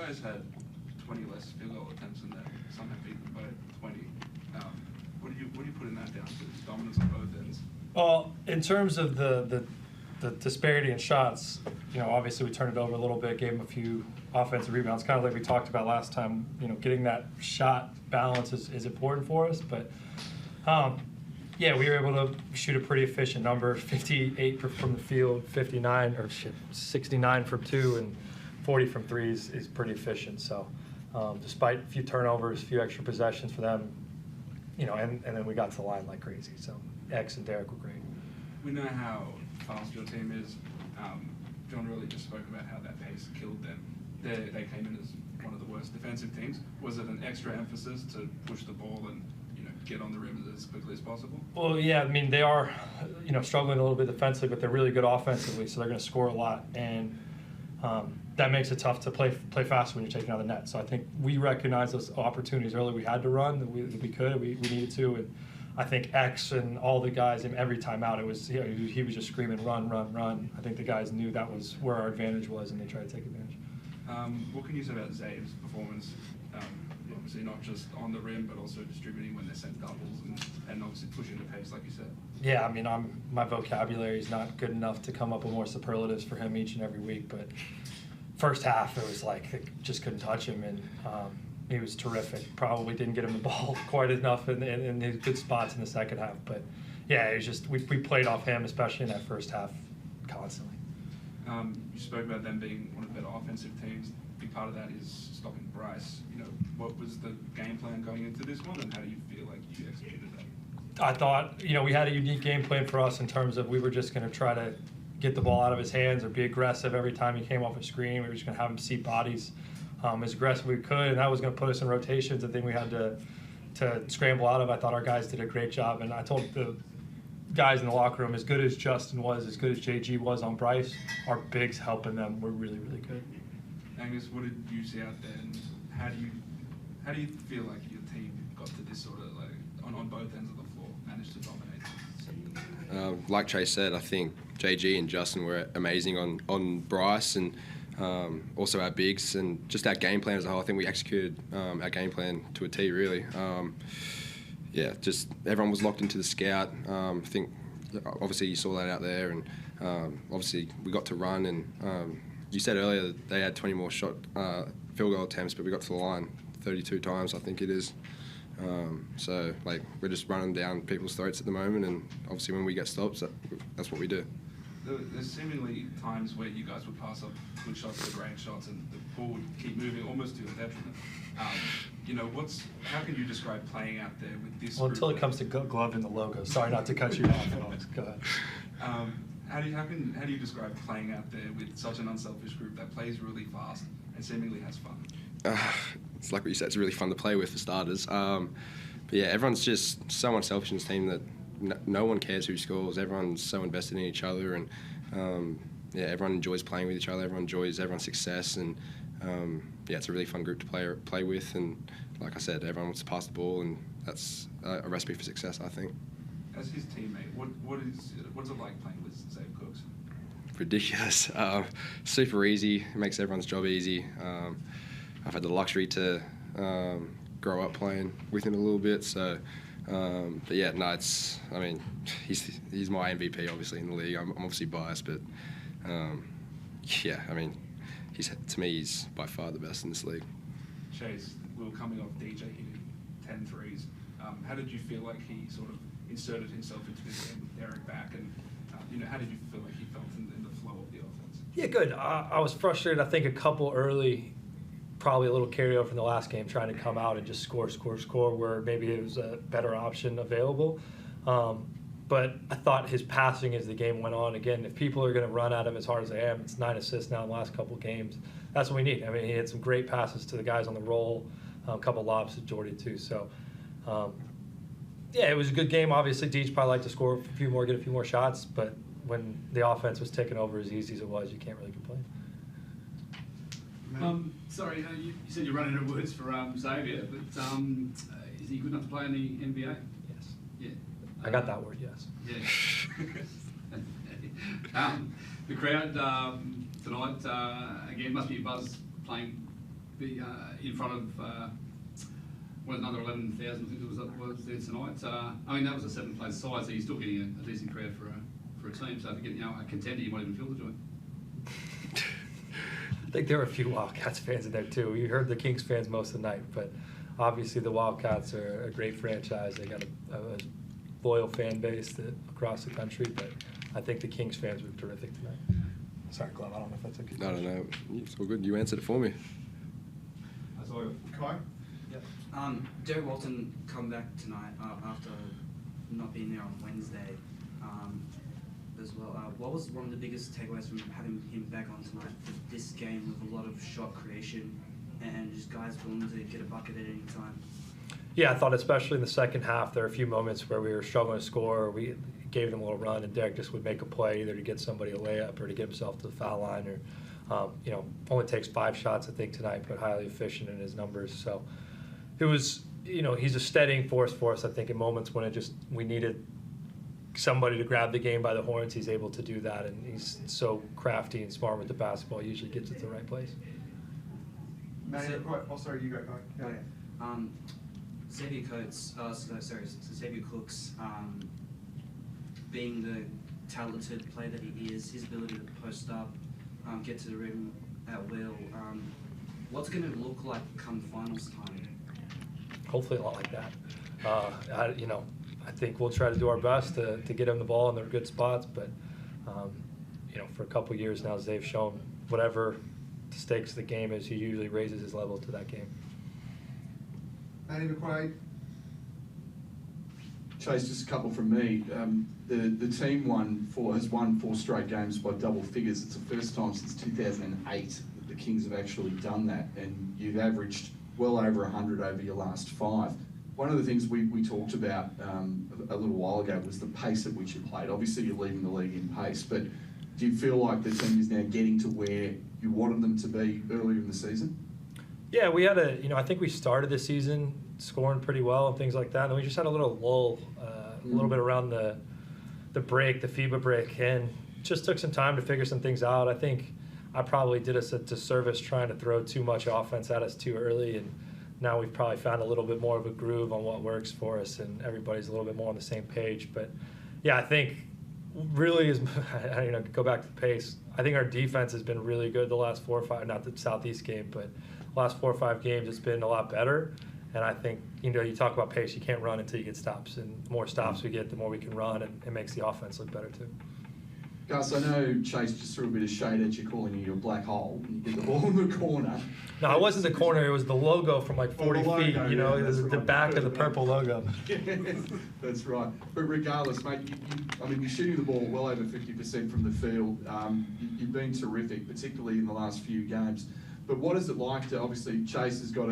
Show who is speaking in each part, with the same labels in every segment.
Speaker 1: guys had 20 less field goal attempts than that. Some have beaten by 20. What do you put in that down to? Dominance on both ends.
Speaker 2: Well, in terms of the disparity in shots, obviously we turned it over a little bit, gave them a few offensive rebounds, kind of like we talked about last time. Getting that shot balance is important for us, but yeah, we were able to shoot a pretty efficient number, 58 from the field, 69 from two, and 40 from three is pretty efficient. So despite a few turnovers, a few extra possessions for them, and then we got to the line like crazy. So X and Derek were great.
Speaker 1: We know how fast your team is. John really just spoke about how that pace killed them. They came in as one of the worst defensive teams. Was it an extra emphasis to push the ball and get on the rim as quickly as possible?
Speaker 2: Well, yeah, I mean, they are struggling a little bit defensively, but they're really good offensively, so they're going to score a lot, and that makes it tough to play fast when you're taking out the net. So I think we recognized those opportunities early. We had to run, that we could, we needed to, and I think X and all the guys, and every time out, it was he was just screaming, run, run, run. I think the guys knew that was where our advantage was, and they tried to take advantage.
Speaker 1: What can you say about Zave's performance? Obviously not just on the rim, but also distributing when they're sent doubles and obviously pushing the pace, like you said.
Speaker 2: Yeah, I mean, my vocabulary is not good enough to come up with more superlatives for him each and every week, but first half, it was like they just couldn't touch him, and he was terrific. Probably didn't get him the ball quite enough in his good spots in the second half, but yeah, it was just we played off him, especially in that first half, constantly.
Speaker 1: You spoke about them being one of the better offensive teams. A big part of that is stopping Bryce. What was the game plan going into this one, and how do you feel like you executed that?
Speaker 2: I thought, we had a unique game plan for us in terms of we were just going to try to get the ball out of his hands or be aggressive every time he came off a screen. We were just going to have him see bodies as aggressive as we could, and that was going to put us in rotations. I think we had to scramble out of. I thought our guys did a great job, and I told the guys in the locker room, as good as Justin was, as good as JG was on Bryce, our bigs helping them were really, really good.
Speaker 1: Angus, what did you see out there, and how do you feel like your team got to this sort of on both ends of the floor, managed to dominate?
Speaker 3: Like Trey said, I think JG and Justin were amazing on Bryce, and also our bigs, and just our game plan as a whole. I think we executed our game plan to a T, really. Yeah, just everyone was locked into the scout. I think obviously you saw that out there, and obviously we got to run, and you said earlier that they had 20 more field goal attempts, but we got to the line 32 times, I think it is. So we're just running down people's throats at the moment, and obviously when we get stops, that's what we do.
Speaker 1: There's seemingly times where you guys would pass up good shots or great shots, and the ball would keep moving almost to your detriment. How can you describe playing out there with this?
Speaker 2: Well, until it comes to glove in the logo. Sorry, not to cut you off. Go ahead.
Speaker 1: How do you describe playing out there with such an unselfish group that plays really fast and seemingly has fun?
Speaker 3: It's like what you said. It's really fun to play with for starters. But yeah, everyone's just so unselfish in this team that no one cares who scores. Everyone's so invested in each other, and yeah, everyone enjoys playing with each other. Everyone enjoys everyone's success, and yeah, it's a really fun group to play with. And like I said, everyone wants to pass the ball, and that's a recipe for success, I think.
Speaker 1: As his teammate, what's it like playing with Zave Cooks?
Speaker 3: Ridiculous. Super easy. It makes everyone's job easy. I've had the luxury to grow up playing with him a little bit, so. But yeah, no, he's my MVP obviously in the league. I'm obviously biased, but yeah, I mean, to me he's by far the best in this league.
Speaker 1: Chase, we were coming off DJ hitting 10 threes. How did you feel like he sort of inserted himself into this game with Derek back, and how did you feel like he felt in the flow of the offense?
Speaker 2: Yeah, good. I was frustrated. I think a couple early. Probably a little carryover from the last game, trying to come out and just score, where maybe it was a better option available. But I thought his passing as the game went on, again, if people are going to run at him as hard as they am, it's 9 assists now in the last couple of games. That's what we need. I mean, he had some great passes to the guys on the roll, a couple lobs to Jordy too. So, yeah, it was a good game. Obviously, Deej probably like to score a few more, get a few more shots, but when the offense was taking over as easy as it was, you can't really complain.
Speaker 4: Sorry, you said you're running out of words for Xavier, but is he good enough to play in the NBA?
Speaker 2: Yes.
Speaker 4: Yeah.
Speaker 2: I got that word, yes.
Speaker 4: Yeah. The crowd tonight, again, must be a buzz playing be in front of another 11,000, I think it was there tonight. I mean, that was a 7-place side, so you're still getting a decent crowd for a team. So if you get a contender, you might even fill the joint.
Speaker 2: I think there were a few Wildcats fans in there too. We heard the Kigns fans most of the night, but obviously the Wildcats are a great franchise. They got a loyal fan base across the country, but I think the Kigns fans were terrific tonight. Sorry, Glove, I don't know if that's a good question.
Speaker 3: No. It's all good. You answered it for me.
Speaker 5: That's all. Kai?
Speaker 6: Yep. Derek Walton come back tonight after not being there on Wednesday as well. What was one of the biggest takeaways from having him back on tonight for this game with a lot of shot creation and just guys willing to get a bucket at any time?
Speaker 2: Yeah, I thought especially in the second half, there were a few moments where we were struggling to score. Or we gave them a little run, and Derek just would make a play either to get somebody a layup or to get himself to the foul line. Or, only takes 5 shots, I think, tonight, but highly efficient in his numbers. So it was, he's a steadying force for us. I think in moments when we needed somebody to grab the game by the horns, he's able to do that, and he's so crafty and smart with the basketball. He usually gets it to the right place.
Speaker 5: Sorry, you go, Kai.
Speaker 6: Okay. Xavier Cooks, being the talented player that he is, his ability to post up, get to the rim at will. What's going to look like come finals time?
Speaker 2: Hopefully a lot like that. I think we'll try to do our best to get him the ball in the good spots, but for a couple of years now, as they've shown, whatever the stakes of the game is, he usually raises his level to that game.
Speaker 5: Matty McQuaid?
Speaker 7: Chase, just a couple from me. The team has won 4 straight games by double figures. It's the first time since 2008 that the Kings have actually done that, and you've averaged well over 100 over your last 5. One of the things we talked about a little while ago was the pace at which you played. Obviously, you're leading the league in pace, but do you feel like the team is now getting to where you wanted them to be earlier in the season?
Speaker 2: Yeah, we had I think we started the season scoring pretty well and things like that, and then we just had a little lull, a little bit around the break, the FIBA break, and just took some time to figure some things out. I think I probably did us a disservice trying to throw too much offense at us too early, and now we've probably found a little bit more of a groove on what works for us, and everybody's a little bit more on the same page. But yeah, I think really is go back to the pace. I think our defense has been really good the last 4 or 5, not the Southeast game, but last 4 or 5 games it's been a lot better. And I think, you talk about pace, you can't run until you get stops. And the more stops we get, the more we can run, and it makes the offense look better too.
Speaker 7: Gus, I know Chase just threw a bit of shade at you, calling you a black hole. You get the ball in the corner.
Speaker 2: No, it wasn't the corner. It was the logo from like 40 feet. The back of the purple logo.
Speaker 7: That's right. But regardless, mate, you're shooting the ball well over 50% from the field. You've been terrific, particularly in the last few games. But what is it like to, obviously, Chase has got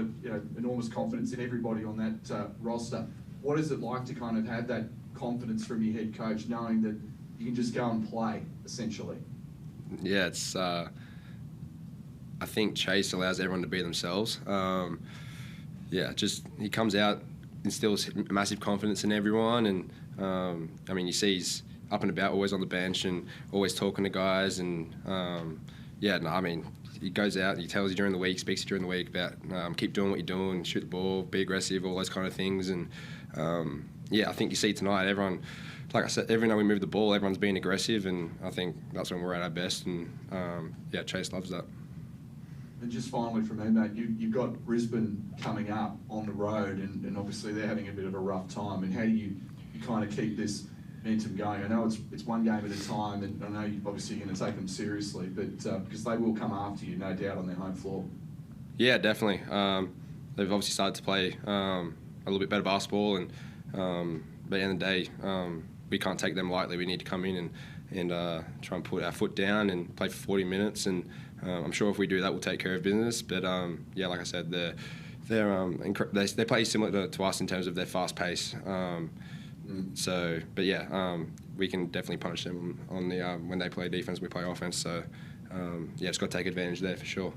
Speaker 7: enormous confidence in everybody on that roster. What is it like to kind of have that confidence from your head coach, knowing that you can just go and play, essentially?
Speaker 3: Yeah, it's. I think Chase allows everyone to be themselves. He comes out, instills massive confidence in everyone, and you see he's up and about, always on the bench and always talking to guys, and he goes out and he tells you during the week, speaks to you during the week about keep doing what you're doing, shoot the ball, be aggressive, all those kind of things, and I think you see tonight everyone. Like I said, every time we move the ball, everyone's being aggressive, and I think that's when we're at our best. And Chase loves that.
Speaker 7: And just finally from me, mate, you've got Brisbane coming up on the road, and obviously they're having a bit of a rough time. And how do you kind of keep this momentum going? I know it's one game at a time, and I know you're obviously going to take them seriously, but because they will come after you, no doubt, on their home floor. Yeah, definitely. They've obviously started to play a little bit better basketball, and but at the end of the day, we can't take them lightly. We need to come in and try and put our foot down and play for 40 minutes. And I'm sure if we do that, we'll take care of business. But like I said, they play similar to us in terms of their fast pace. We can definitely punish them on the when they play defense, we play offense. So just got to take advantage there for sure.